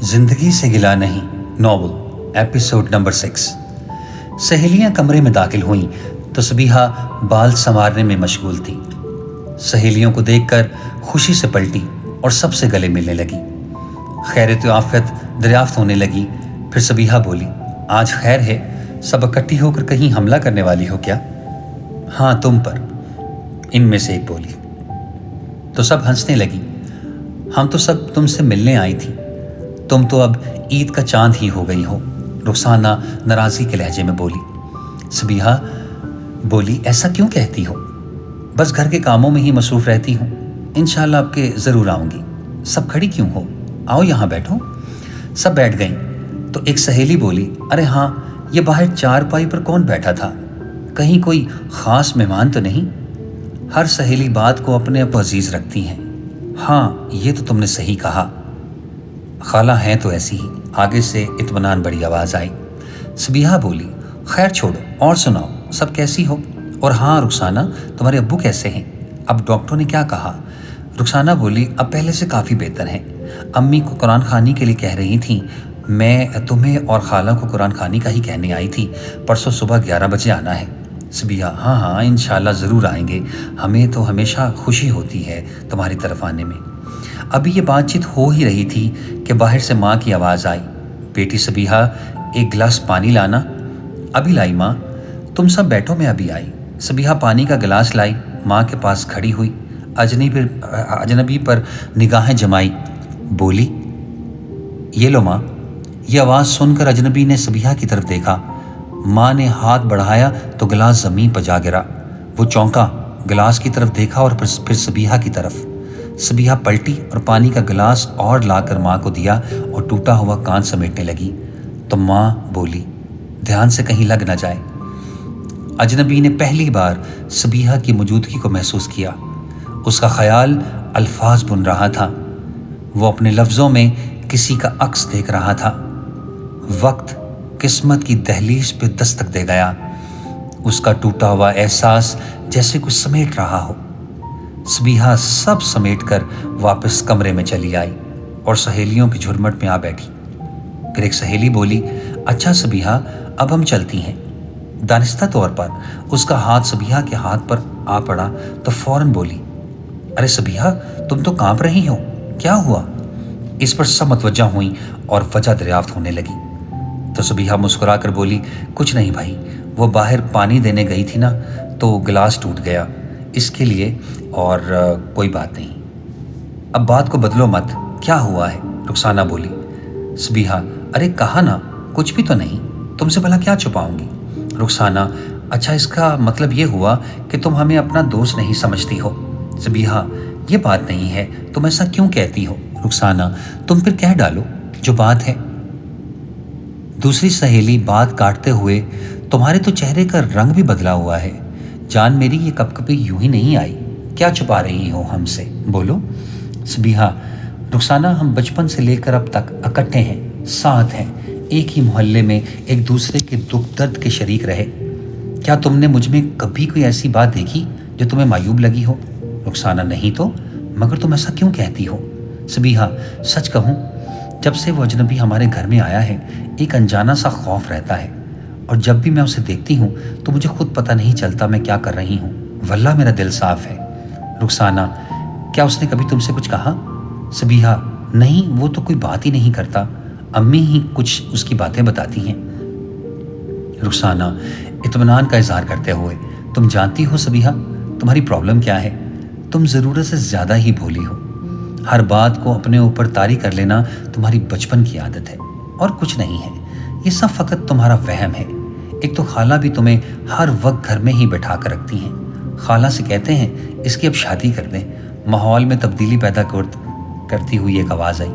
जिंदगी से गिला नहीं नॉवल एपिसोड नंबर 6। सहेलियां कमरे में दाखिल हुईं तो सबीहा बाल संवारने में मशगूल थी। सहेलियों को देखकर खुशी से पलटी और सबसे गले मिलने लगी। खैरियत आफियत दरियाफ्त होने लगी। फिर सबीहा बोली, आज खैर है, सब इकट्ठी होकर कहीं हमला करने वाली हो क्या? हाँ, तुम पर, इनमें से एक बोली। तो सब हंसने लगी। हम तो सब तुमसे मिलने आई थी, तुम तो अब ईद का चांद ही हो गई हो, रुखसाना नाराज़गी के लहजे में बोली। सबीहा बोली, ऐसा क्यों कहती हो? बस घर के कामों में ही मसरूफ़ रहती हूँ, इंशाल्लाह आपके ज़रूर आऊँगी। सब खड़ी क्यों हो, आओ यहाँ बैठो। सब बैठ गईं तो एक सहेली बोली, अरे हाँ, ये बाहर चारपाई पर कौन बैठा था? कहीं कोई ख़ास मेहमान तो नहीं? हर सहेली बात को अपने आप अजीज़ रखती हैं। हाँ, ये तो तुमने सही कहा, खाला हैं तो ऐसी ही। आगे से इत्मीनान बड़ी आवाज़ आई। सबीहा बोली, खैर छोड़ो और सुनाओ, सब कैसी हो? और हाँ रुखसाना, तुम्हारे अब्बू कैसे हैं? अब डॉक्टर ने क्या कहा? रुखसाना बोली, अब पहले से काफ़ी बेहतर हैं। अम्मी को कुरान खानी के लिए कह रही थी। मैं तुम्हें और खाला को कुरान खानी का ही कहने आई थी। परसों सुबह 11 बजे आना है। सबीहा, हाँ हाँ इंशाल्लाह ज़रूर आएंगे, हमें तो हमेशा खुशी होती है तुम्हारी तरफ आने में। अभी ये बातचीत हो ही रही थी कि बाहर से माँ की आवाज़ आई, बेटी सबीहा, एक गिलास पानी लाना। अभी लाई माँ। तुम सब बैठो, मैं अभी आई। सबीहा पानी का गिलास लाई, माँ के पास खड़ी हुई, अजनबी पर निगाहें जमाई, बोली, ये लो माँ। ये आवाज़ सुनकर अजनबी ने सबीहा की तरफ देखा। माँ ने हाथ बढ़ाया तो गिलास ज़मीन पर जा गिरा। वो चौंका, गिलास की तरफ देखा और फिर सबीहा की तरफ। सबीहा पलटी और पानी का गिलास और लाकर माँ को दिया और टूटा हुआ कान समेटने लगी तो माँ बोली, ध्यान से कहीं लग न जाए। अजनबी ने पहली बार सबीहा की मौजूदगी को महसूस किया। उसका ख्याल अल्फाज बुन रहा था। वो अपने लफ्ज़ों में किसी का अक्स देख रहा था। वक्त किस्मत की दहलीज पे दस्तक दे गया। उसका टूटा हुआ एहसास जैसे कुछ समेट रहा हो। सबीहा सब समेट कर वापस कमरे में चली आई और सहेलियों की झुरमट में आ बैठी। फिर एक सहेली बोली, अच्छा सबीहा, अब हम चलती हैं। दानिस्ता तौर पर उसका हाथ सबीहा के हाथ पर आ पड़ा तो फौरन बोली, अरे सबीहा, तुम तो कांप रही हो, क्या हुआ? इस पर सब मतवज्जा हुई और वजह दरियाफ्त होने लगी। तो सबीहा मुस्कुरा कर बोली, कुछ नहीं भाई, वो बाहर पानी देने गई थी ना, तो गिलास टूट गया, इसके लिए, और कोई बात नहीं। अब बात को बदलो मत, क्या हुआ है? रुखसाना बोली। सबीहा, अरे कहा ना, कुछ भी तो नहीं, तुमसे भला क्या छुपाऊंगी? रुखसाना, अच्छा इसका मतलब ये हुआ कि तुम हमें अपना दोस्त नहीं समझती हो। सबीहा, ये बात नहीं है, तुम ऐसा क्यों कहती हो? रुखसाना, तुम फिर कह डालो जो बात है। दूसरी सहेली बात काटते हुए, तुम्हारे तो चेहरे का रंग भी बदला हुआ है जान मेरी, ये कब कभी यूं ही नहीं आई, क्या छुपा रही हो हमसे, बोलो। सबीहा, रुखसाना, हम बचपन से लेकर अब तक इकट्ठे हैं, साथ हैं, एक ही मोहल्ले में एक दूसरे के दुख दर्द के शरीक रहे। क्या तुमने मुझ में कभी कोई ऐसी बात देखी जो तुम्हें मायूब लगी हो? रुखसाना, नहीं तो, मगर तुम ऐसा क्यों कहती हो? सबीहा, सच कहूँ, जब से वो अजनबी हमारे घर में आया है, एक अनजाना सा खौफ रहता है, और जब भी मैं उसे देखती हूँ तो मुझे खुद पता नहीं चलता मैं क्या कर रही हूँ। वल्लाह मेरा दिल साफ है। रुखसाना, क्या उसने कभी तुमसे कुछ कहा? सबीहा, नहीं, वो तो कोई बात ही नहीं करता, अम्मी ही कुछ उसकी बातें बताती हैं। रुखसाना इत्मीनान का इजहार करते हुए, तुम जानती हो सबीहा, तुम्हारी प्रॉब्लम क्या है? तुम ज़रूरत से ज़्यादा ही भोली हो। हर बात को अपने ऊपर तारी कर लेना तुम्हारी बचपन की आदत है और कुछ नहीं है। ये सब फ़कत तुम्हारा वहम है। एक तो खाला भी तुम्हें हर वक्त घर में ही बैठा कर रखती हैं। खाला से कहते हैं इसकी अब शादी कर दें। माहौल में तब्दीली पैदा करती हुई एक आवाज़ आई।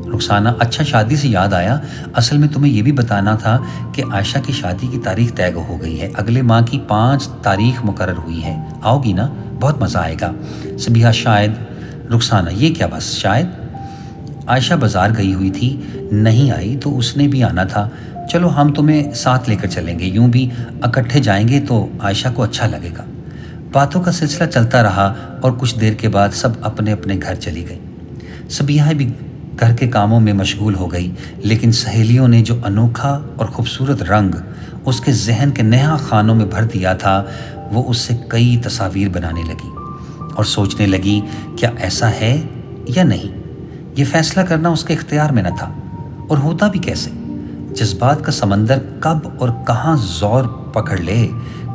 रुखसाना, अच्छा शादी से याद आया, असल में तुम्हें यह भी बताना था कि आयशा की शादी की तारीख तय हो गई है। अगले माह की 5 तारीख मुकर्रर हुई है, आओगी ना? बहुत मज़ा आएगा। सबीहा, शायद। रुखसाना, ये क्या बस शायद? आयशा बाज़ार गई हुई थी, नहीं आई तो उसने भी आना था। चलो हम तुम्हें साथ लेकर चलेंगे, यूं भी इकट्ठे जाएंगे तो आयशा को अच्छा लगेगा। बातों का सिलसिला चलता रहा और कुछ देर के बाद सब अपने अपने घर चली गई। सबीहा भी گھر کے کاموں میں مشغول ہو گئی، لیکن سہیلیوں نے جو انوکھا اور خوبصورت رنگ اس کے ذہن کے نہا خانوں میں بھر دیا تھا، وہ اس سے کئی تصاویر بنانے لگی اور سوچنے لگی کیا ایسا ہے یا نہیں۔ یہ فیصلہ کرنا اس کے اختیار میں نہ تھا، اور ہوتا بھی کیسے؟ جذبات کا سمندر کب اور کہاں زور پکڑ لے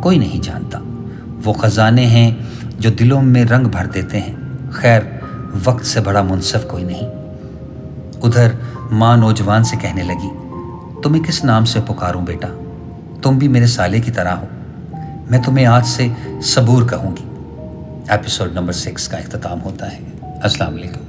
کوئی نہیں جانتا۔ وہ خزانے ہیں جو دلوں میں رنگ بھر دیتے ہیں۔ خیر، وقت سے بڑا منصف کوئی نہیں۔ ادھر ماں نوجوان سے کہنے لگی، تمہیں کس نام سے پکاروں بیٹا؟ تم بھی میرے سالے کی طرح ہو، میں تمہیں آج سے صبور کہوں گی۔ ایپیسوڈ نمبر 6 کا اختتام ہوتا ہے۔ السلام علیکم۔